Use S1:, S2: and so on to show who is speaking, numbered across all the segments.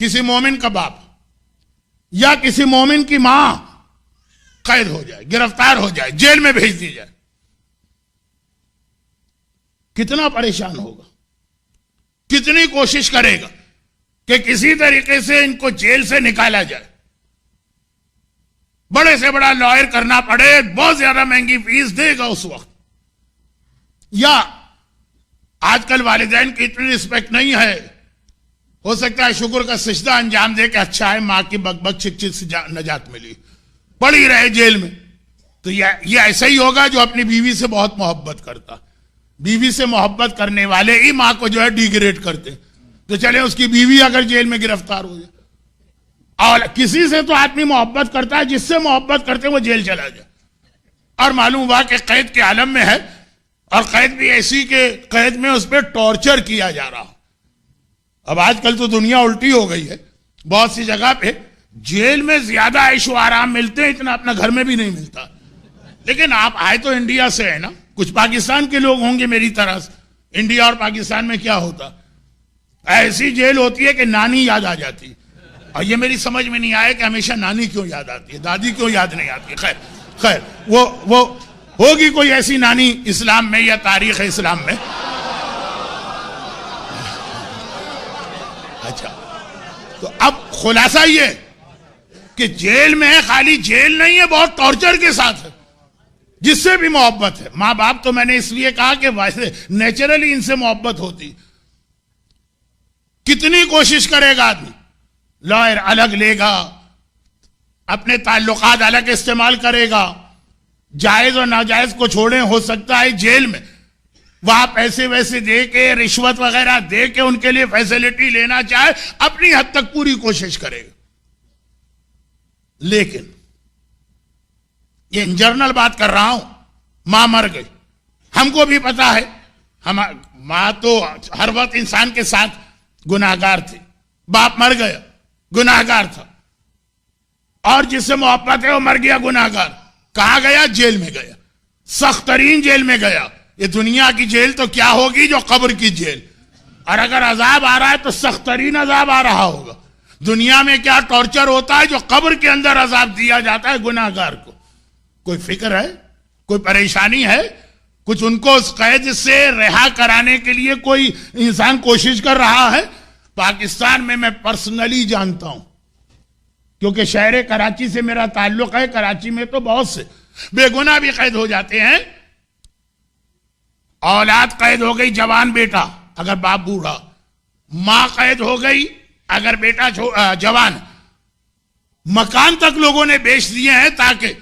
S1: کسی مومن کا باپ یا کسی مومن کی ماں قید ہو جائے، گرفتار ہو جائے، جیل میں بھیج دی جائے، کتنا پریشان ہوگا، کتنی کوشش کرے گا کہ کسی طریقے سے ان کو جیل سے نکالا جائے، بڑے سے بڑا لائر کرنا پڑے، بہت زیادہ مہنگی فیس دے گا اس وقت. یا آج کل والدین کی اتنی رسپیکٹ نہیں ہے، ہو سکتا ہے شکر کا سجدہ انجام دے کہ اچھا ہے ماں کی بک بک چک چک سے نجات ملی، پڑی رہے جیل میں. تو یہ ایسا ہی ہوگا جو اپنی بیوی سے بہت محبت کرتا. بیوی سے محبت کرنے والے ہی ماں کو جو ہے ڈیگریڈ کرتے. تو چلے اس کی بیوی اگر جیل میں گرفتار ہو جائے، اور کسی سے تو آدمی محبت کرتا ہے، جس سے محبت کرتے وہ جیل چلا جائے، اور معلوم ہوا کہ قید کے عالم میں ہے، اور قید بھی ایسی کہ قید میں اس پہ ٹارچر کیا جا رہا. اب آج کل تو دنیا الٹی ہو گئی ہے، بہت سی جگہ پہ جیل میں زیادہ عیش و آرام ملتے ہیں، اتنا اپنا گھر میں بھی نہیں ملتا. لیکن آپ آئے تو انڈیا سے ہے نا، کچھ پاکستان کے لوگ ہوں گے میری طرح سے. انڈیا اور پاکستان میں کیا ہوتا، ایسی جیل ہوتی ہے کہ نانی یاد آ جاتی. اور یہ میری سمجھ میں نہیں آیا کہ ہمیشہ نانی کیوں یاد آتی ہے، دادی کیوں یاد نہیں آتی. خیر وہ ہوگی کوئی ایسی نانی اسلام میں یا تاریخ اسلام میں. اچھا، تو اب خلاصہ یہ کہ جیل میں ہے، خالی جیل نہیں ہے، بہت ٹارچر کے ساتھ ہے، جس سے بھی محبت ہے. ماں باپ تو میں نے اس لیے کہا کہ ویسے نیچرلی ان سے محبت ہوتی. کتنی کوشش کرے گا آدمی، لائر الگ لے گا، اپنے تعلقات الگ استعمال کرے گا، جائز اور ناجائز کو چھوڑیں. ہو سکتا ہے جیل میں وہاں پیسے ویسے دے کے، رشوت وغیرہ دے کے ان کے لیے فیسلٹی لینا چاہے، اپنی حد تک پوری کوشش کرے گا. لیکن یہ جرنل بات کر رہا ہوں، ماں مر گئی، ہم کو بھی پتا ہے، ماں تو ہر وقت انسان کے ساتھ گناہگار تھی. باپ مر گیا، گناہگار تھا، اور جس سے محبت ہے وہ مر گیا گناہگار. کہاں گیا؟ جیل میں گیا، سخت ترین جیل میں گیا. یہ دنیا کی جیل تو کیا ہوگی جو قبر کی جیل. اور اگر عذاب آ رہا ہے تو سخت ترین عذاب آ رہا ہوگا. دنیا میں کیا ٹارچر ہوتا ہے جو قبر کے اندر عذاب دیا جاتا ہے گناہگار کو. کوئی فکر ہے؟ کوئی پریشانی ہے؟ کچھ ان کو اس قید سے رہا کرانے کے لیے کوئی انسان کوشش کر رہا ہے؟ پاکستان میں پرسنلی جانتا ہوں، کیونکہ شہر کراچی سے میرا تعلق ہے. کراچی میں تو بہت سے بے گناہ بھی قید ہو جاتے ہیں. اولاد قید ہو گئی، جوان بیٹا اگر باپ بوڑھا، ماں قید ہو گئی اگر بیٹا جوان. مکان تک لوگوں نے بیچ دیے ہیں تاکہ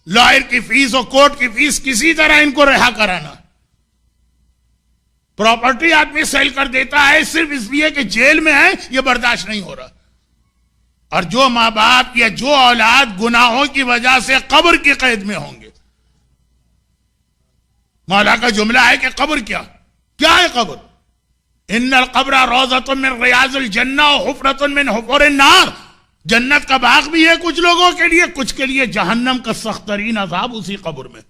S1: لائر کی فیس اور کورٹ کی فیس کسی طرح ان کو رہا کرانا. پراپرٹی آدمی سیل کر دیتا ہے صرف اس لیے کہ جیل میں ہے، یہ برداشت نہیں ہو رہا. اور جو ماں باپ یا جو اولاد گناہوں کی وجہ سے قبر کی قید میں ہوں گے، مولا کا جملہ ہے کہ قبر کیا ہے قبر؟ ان القبر روضۃ من ریاض الجنہ وحفرۃ من حفر النار. جنت کا باغ بھی ہے کچھ لوگوں کے لیے، کچھ کے لیے جہنم کا سخت ترین عذاب اسی قبر میں.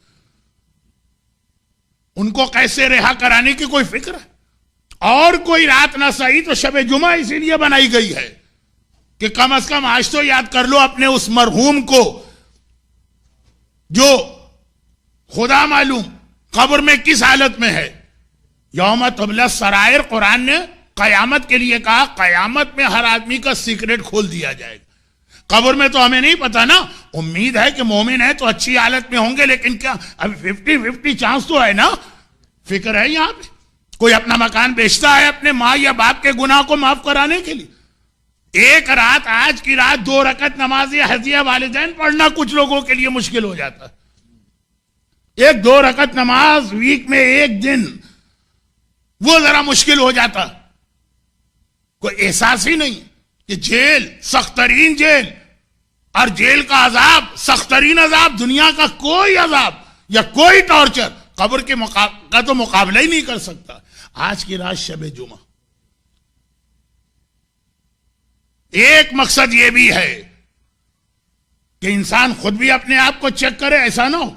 S1: ان کو کیسے رہا کرانے کی کوئی فکر ہے؟ اور کوئی رات نہ سہی تو شب جمعہ اسی لیے بنائی گئی ہے کہ کم از کم آج تو یاد کر لو اپنے اس مرحوم کو جو خدا معلوم قبر میں کس حالت میں ہے. یوم تبلی السرائر، قرآن نے قیامت کے لیے کہا، قیامت میں ہر آدمی کا سیکرٹ کھول دیا جائے گا. قبر میں تو ہمیں نہیں پتا نا، امید ہے کہ مومن ہے تو اچھی حالت میں ہوں گے، لیکن کیا ابھی 50-50 چانس تو ہے نا. فکر ہے یہاں پہ کوئی اپنا مکان بیچتا ہے اپنے ماں یا باپ کے گناہ کو معاف کرانے کے لیے. ایک رات، آج کی رات 2 رکعت نماز ہدیہ والدین پڑھنا کچھ لوگوں کے لیے مشکل ہو جاتا ہے. 1-2 رکعت نماز ویک میں ایک دن، وہ ذرا مشکل ہو جاتا. کوئی احساس ہی نہیں کہ جیل، سخت ترین جیل، اور جیل کا عذاب سخت ترین عذاب. دنیا کا کوئی عذاب یا کوئی ٹارچر قبر کے کا تو مقابلہ ہی نہیں کر سکتا. آج کی رات شب جمعہ، ایک مقصد یہ بھی ہے کہ انسان خود بھی اپنے آپ کو چیک کرے. ایسا نہ ہو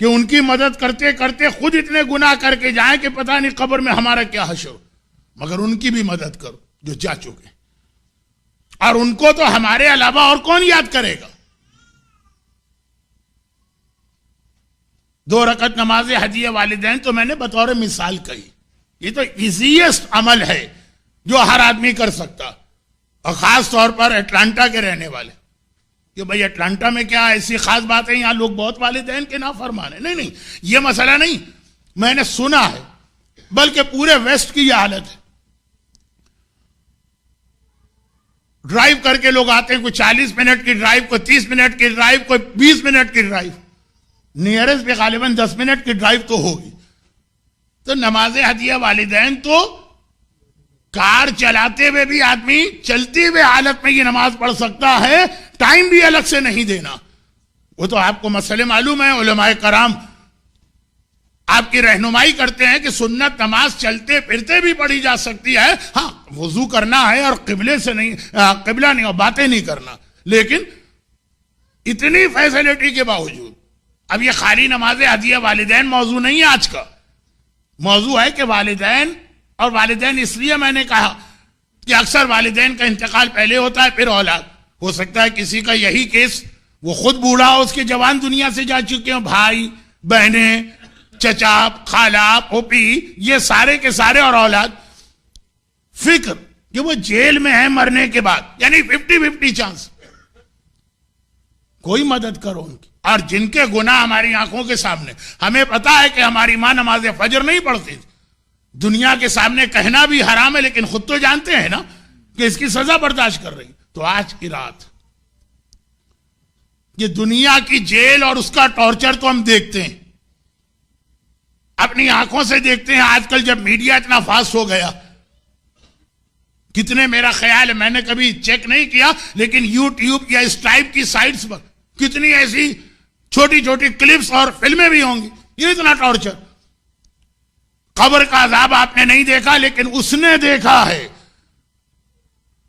S1: کہ ان کی مدد کرتے کرتے خود اتنے گناہ کر کے جائیں کہ پتہ نہیں قبر میں ہمارا کیا حشر. مگر ان کی بھی مدد کرو جو جا چکے. اور ان کو تو ہمارے علاوہ اور کون یاد کرے گا؟ 2 رکعت نماز ہدیہ والدین تو میں نے بطور مثال کہی. یہ تو ایزیسٹ عمل ہے جو ہر آدمی کر سکتا، اور خاص طور پر اٹلانٹا کے رہنے والے. کہ بھئی اٹلانٹا میں کیا ایسی خاص بات ہے، یہاں لوگ بہت والدین کے نافرمان ہیں؟ نہیں، یہ مسئلہ نہیں، میں نے سنا ہے، بلکہ پورے ویسٹ کی یہ حالت ہے. ڈرائیو کر کے لوگ آتے ہیں، کوئی 40 منٹ کی ڈرائیو، کوئی 30 منٹ کی ڈرائیو، کوئی 20 منٹ کی ڈرائیو، نیئرسٹ پہ غالباً 10 منٹ کی ڈرائیو تو ہوگی. تو نماز ہدیہ والدین تو کار چلاتے ہوئے بھی آدمی چلتی ہوئے حالت میں یہ نماز پڑھ سکتا ہے، ٹائم بھی الگ سے نہیں دینا. وہ تو آپ کو مسئلے معلوم ہے، علماء کرام آپ کی رہنمائی کرتے ہیں کہ سنت نماز چلتے پھرتے بھی پڑھی جا سکتی ہے. ہاں وضو کرنا ہے اور قبلے سے نہیں، قبلہ نہیں اور باتیں نہیں کرنا. لیکن اتنی فیسلٹی کے باوجود اب یہ خالی نماز ہدیہ والدین موضوع نہیں ہے. آج کا موضوع ہے کہ والدین، اور والدین اس لیے میں نے کہا کہ اکثر والدین کا انتقال پہلے ہوتا ہے پھر اولاد. ہو سکتا ہے کسی کا یہی کیس، وہ خود بوڑھا ہو، اس کے جوان دنیا سے جا چکے ہوں، بھائی بہنیں، چچا، خالہ، پھوپھی، یہ سارے کے سارے، اور اولاد. فکر کہ وہ جیل میں ہیں مرنے کے بعد، یعنی 50-50 چانس. کوئی مدد کرو ان کی. اور جن کے گناہ ہماری آنکھوں کے سامنے، ہمیں پتا ہے کہ ہماری ماں نماز فجر نہیں پڑھتی تھی. دنیا کے سامنے کہنا بھی حرام ہے، لیکن خود تو جانتے ہیں نا کہ اس کی سزا برداشت کر رہی. تو آج کی رات یہ دنیا کی جیل اور اس کا ٹارچر تو ہم دیکھتے ہیں، اپنی آنکھوں سے دیکھتے ہیں. آج کل جب میڈیا اتنا فاسٹ ہو گیا، کتنے، میرا خیال ہے، میں نے کبھی چیک نہیں کیا، لیکن یوٹیوب یا اس ٹائپ کی سائٹس پر کتنی ایسی چھوٹی چھوٹی کلپس اور فلمیں بھی ہوں گی. یہ اتنا ٹارچر. قبر کا عذاب آپ نے نہیں دیکھا، لیکن اس نے دیکھا ہے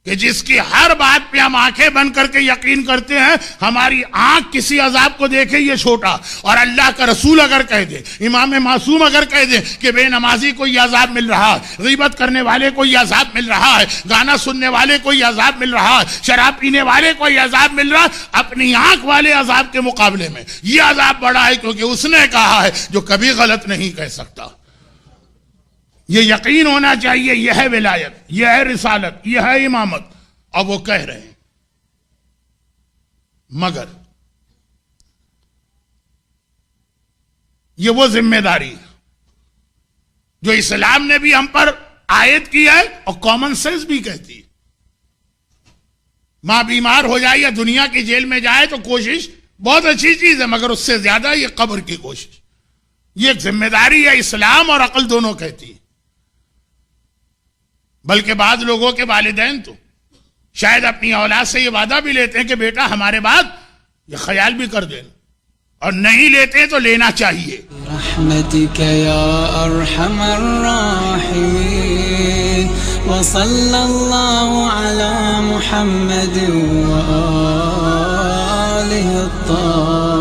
S1: کہ جس کی ہر بات پہ ہم آنکھیں بند کر کے یقین کرتے ہیں. ہماری آنکھ کسی عذاب کو دیکھے یہ چھوٹا، اور اللہ کا رسول اگر کہہ دے، امام معصوم اگر کہہ دے کہ بے نمازی کو یہ عذاب مل رہا ہے، غیبت کرنے والے کو یہ عذاب مل رہا ہے، گانا سننے والے کو یہ عذاب مل رہا ہے، شراب پینے والے کو یہ عذاب مل رہا ہے، اپنی آنکھ والے عذاب کے مقابلے میں یہ عذاب بڑا ہے، کیونکہ اس نے کہا ہے جو کبھی غلط نہیں کہہ سکتا. یہ یقین ہونا چاہیے. یہ ہے ولایت، یہ ہے رسالت، یہ ہے امامت. اور وہ کہہ رہے ہیں. مگر یہ وہ ذمہ داری ہے جو اسلام نے بھی ہم پر عائد کی ہے، اور کامن سینس بھی کہتی ہے. ماں بیمار ہو جائے یا دنیا کی جیل میں جائے تو کوشش بہت اچھی چیز ہے، مگر اس سے زیادہ یہ قبر کی کوشش، یہ ایک ذمہ داری ہے. اسلام اور عقل دونوں کہتی ہے. بلکہ بعض لوگوں کے والدین تو شاید اپنی اولاد سے یہ وعدہ بھی لیتے ہیں کہ بیٹا ہمارے بعد یہ خیال بھی کر دینا، اور نہیں لیتے تو لینا چاہیے.
S2: رحمتک یا ارحم الراحمین وصلی اللہ علی محمد وآلہ الطاہرین.